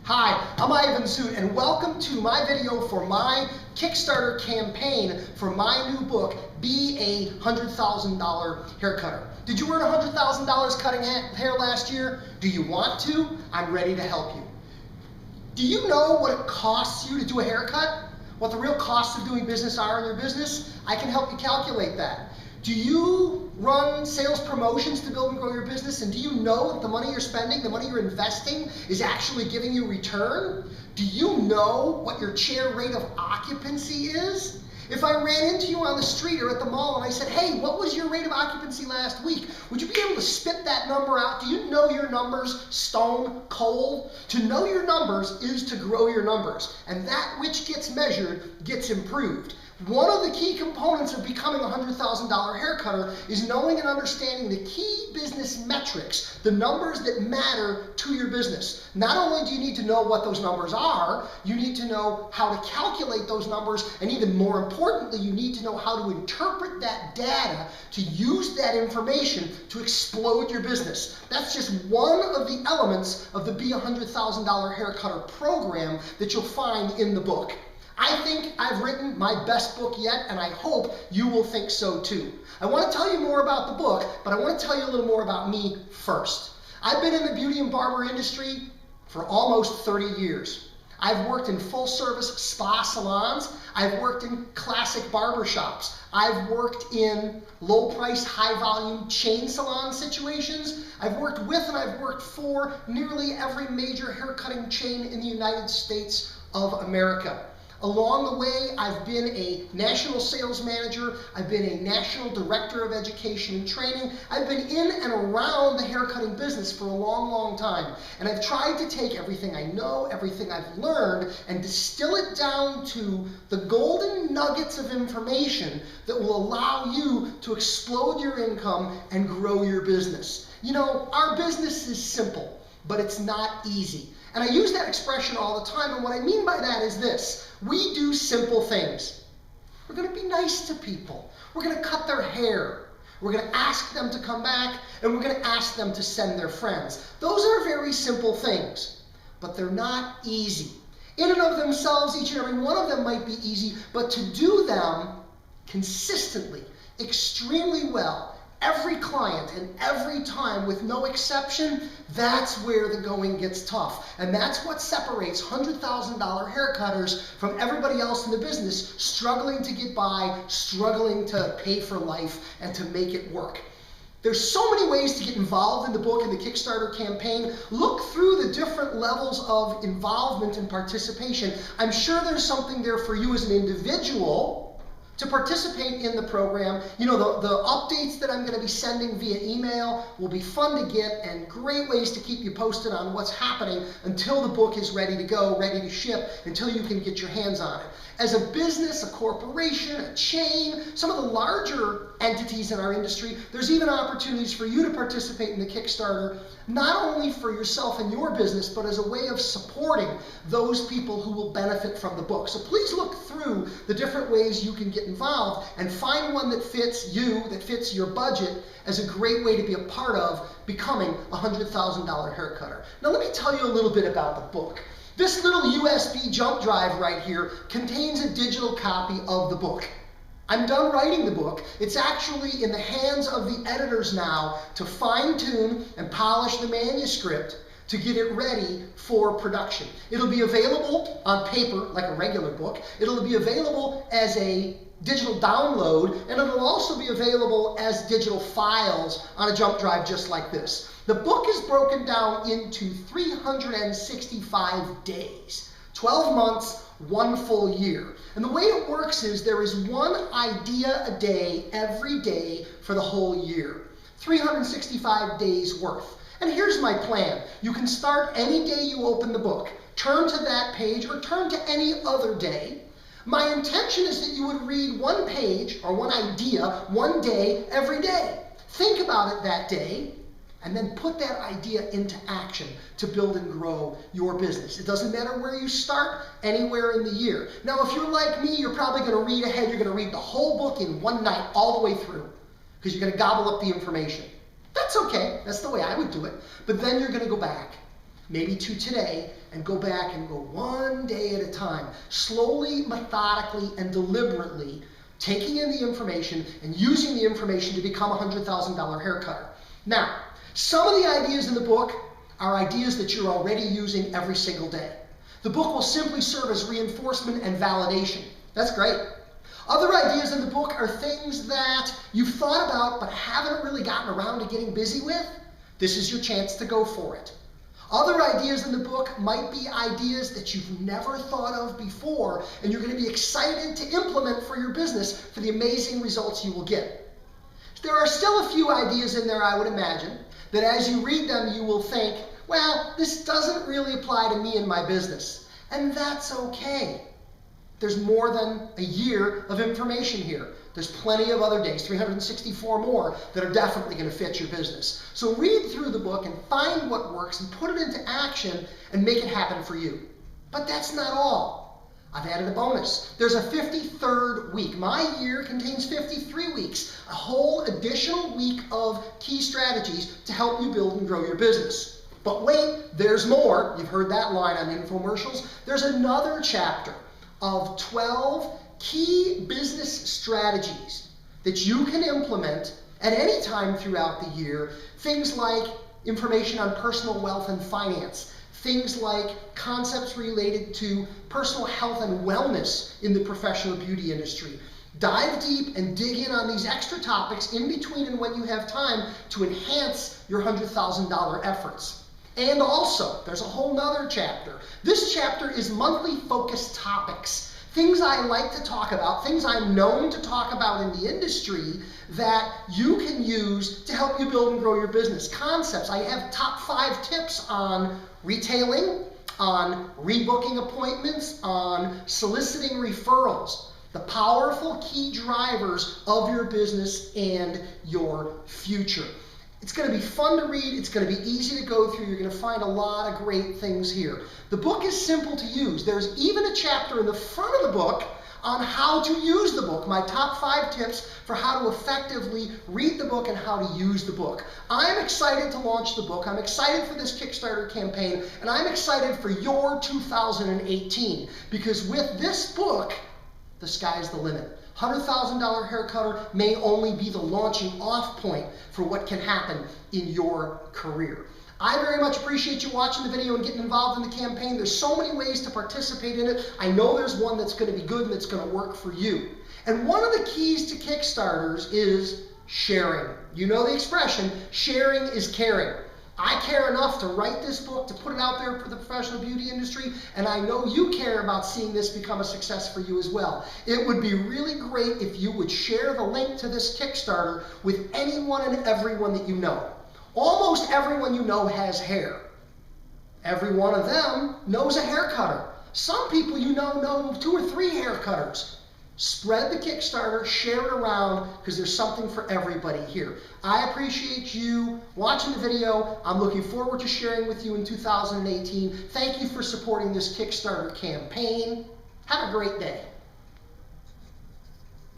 Hi, I'm Ivan Zoot, and welcome to my video for my Kickstarter campaign for my new book, Be a $100,000 Hair Cutter. Did you earn $100,000 cutting hair last year? Do you want to? I'm ready to help you. Do you know what it costs you to do a haircut? What the real costs of doing business are in your business? I can help you calculate that. Do you run sales promotions to build and grow your business? And do you know that the money you're spending, the money you're investing, is actually giving you return? Do you know what your chair rate of occupancy is? If I ran into you on the street or at the mall and I said, hey, what was your rate of occupancy last week? Would you be able to spit that number out? Do you know your numbers stone cold? To know your numbers is to grow your numbers. And that which gets measured gets improved. One of the key components of becoming a $100,000 hair cutter is knowing and understanding the key business metrics, the numbers that matter to your business. Not only do you need to know what those numbers are, you need to know how to calculate those numbers, and even more importantly, you need to know how to interpret that data to use that information to explode your business. That's just one of the elements of the Be a $100,000 Hair Cutter program that you'll find in the book. I think I've written my best book yet, and I hope you will think so too. I want to tell you more about the book, but I want to tell you a little more about me first. I've been in the beauty and barber industry for almost 30 years. I've worked in full-service spa salons. I've worked in classic barbershops. I've worked in low-price, high-volume chain salon situations. I've worked with and I've worked for nearly every major haircutting chain in the United States of America. Along the way, I've been a national sales manager, I've been a national director of education and training, I've been in and around the haircutting business for a long, long time. And I've tried to take everything I know, everything I've learned, and distill it down to the golden nuggets of information that will allow you to explode your income and grow your business. You know, our business is simple, but it's not easy. And I use that expression all the time, and what I mean by that is this. We do simple things. We're going to be nice to people. We're going to cut their hair. We're going to ask them to come back, and we're going to ask them to send their friends. Those are very simple things, but they're not easy. In and of themselves, each and every one of them might be easy, but to do them consistently, extremely well, every client and every time with no exception, that's where the going gets tough. And that's what separates $100,000 hair cutters from everybody else in the business struggling to get by, struggling to pay for life, and to make it work. There's so many ways to get involved in the book and the Kickstarter campaign. Look through the different levels of involvement and participation. I'm sure there's something there for you as an individual to participate in the program. You know, the updates that I'm going to be sending via email will be fun to get and great ways to keep you posted on what's happening until the book is ready to go, ready to ship, until you can get your hands on it. As a business, a corporation, a chain, some of the larger entities in our industry, there's even opportunities for you to participate in the Kickstarter, not only for yourself and your business, but as a way of supporting those people who will benefit from the book. So please look through the different ways you can get involved and find one that fits you, that fits your budget, as a great way to be a part of becoming a $100,000 hair cutter. Now let me tell you a little bit about the book. This little USB jump drive right here contains a digital copy of the book. I'm done writing the book. It's actually in the hands of the editors now to fine-tune and polish the manuscript to get it ready for production. It'll be available on paper, like a regular book. It'll be available as a digital download, and it'll also be available as digital files on a jump drive just like this. The book is broken down into 365 days, 12 months, 1 full year. And the way it works is there is one idea a day, every day for the whole year. 365 days worth. And here's my plan. You can start any day you open the book. Turn to that page or turn to any other day. My intention is that you would read one page or one idea one day every day. Think about it that day, and then put that idea into action to build and grow your business. It doesn't matter where you start, anywhere in the year. Now, if you're like me, you're probably going to read ahead. You're going to read the whole book in one night, all the way through, because you're going to gobble up the information. That's okay. That's the way I would do it. But then you're going to go back. maybe to today, and go back and go one day at a time, slowly, methodically, and deliberately taking in the information and using the information to become a $100,000 hair cutter. Now, some of the ideas in the book are ideas that you're already using every single day. The book will simply serve as reinforcement and validation. That's great. Other ideas in the book are things that you've thought about but haven't really gotten around to getting busy with. This is your chance to go for it. Other ideas in the book might be ideas that you've never thought of before, and you're going to be excited to implement for your business for the amazing results you will get. There are still a few ideas in there, I would imagine, that as you read them you will think, well, this doesn't really apply to me and my business. And that's okay. There's more than a year of information here. There's plenty of other days, 364 more, that are definitely going to fit your business. So read through the book and find what works and put it into action and make it happen for you. But that's not all. I've added a bonus. There's a 53rd week. My year contains 53 weeks, a whole additional week of key strategies to help you build and grow your business. But wait, there's more. You've heard that line on infomercials. There's another chapter of 12 key business strategies that you can implement at any time throughout the year. Things like information on personal wealth and finance, things like concepts related to personal health and wellness in the professional beauty industry. Dive deep and dig in on these extra topics in between and when you have time to enhance your $100,000 efforts. And also, there's a whole nother chapter. This chapter is monthly focused topics. Things I like to talk about, things I'm known to talk about in the industry that you can use to help you build and grow your business. Concepts. I have top 5 tips on retailing, on rebooking appointments, on soliciting referrals. The powerful key drivers of your business and your future. It's going to be fun to read. It's going to be easy to go through. You're going to find a lot of great things here. The book is simple to use. There's even a chapter in the front of the book on how to use the book, my top 5 tips for how to effectively read the book and how to use the book. I'm excited to launch the book. I'm excited for this Kickstarter campaign, and I'm excited for your 2018, because with this book, the sky's the limit. $100,000 hair cutter may only be the launching off point for what can happen in your career. I very much appreciate you watching the video and getting involved in the campaign. There's so many ways to participate in it. I know there's one that's going to be good and that's going to work for you. And one of the keys to Kickstarters is sharing. You know the expression, sharing is caring. I care enough to write this book, to put it out there for the professional beauty industry, and I know you care about seeing this become a success for you as well. It would be really great if you would share the link to this Kickstarter with anyone and everyone that you know. Almost everyone you know has hair. Every one of them knows a hair cutter. Some people you know 2 or 3 hair cutters. Spread the Kickstarter, share it around, because there's something for everybody here. I appreciate you watching the video. I'm looking forward to sharing with you in 2018. Thank you for supporting this Kickstarter campaign. Have a great day.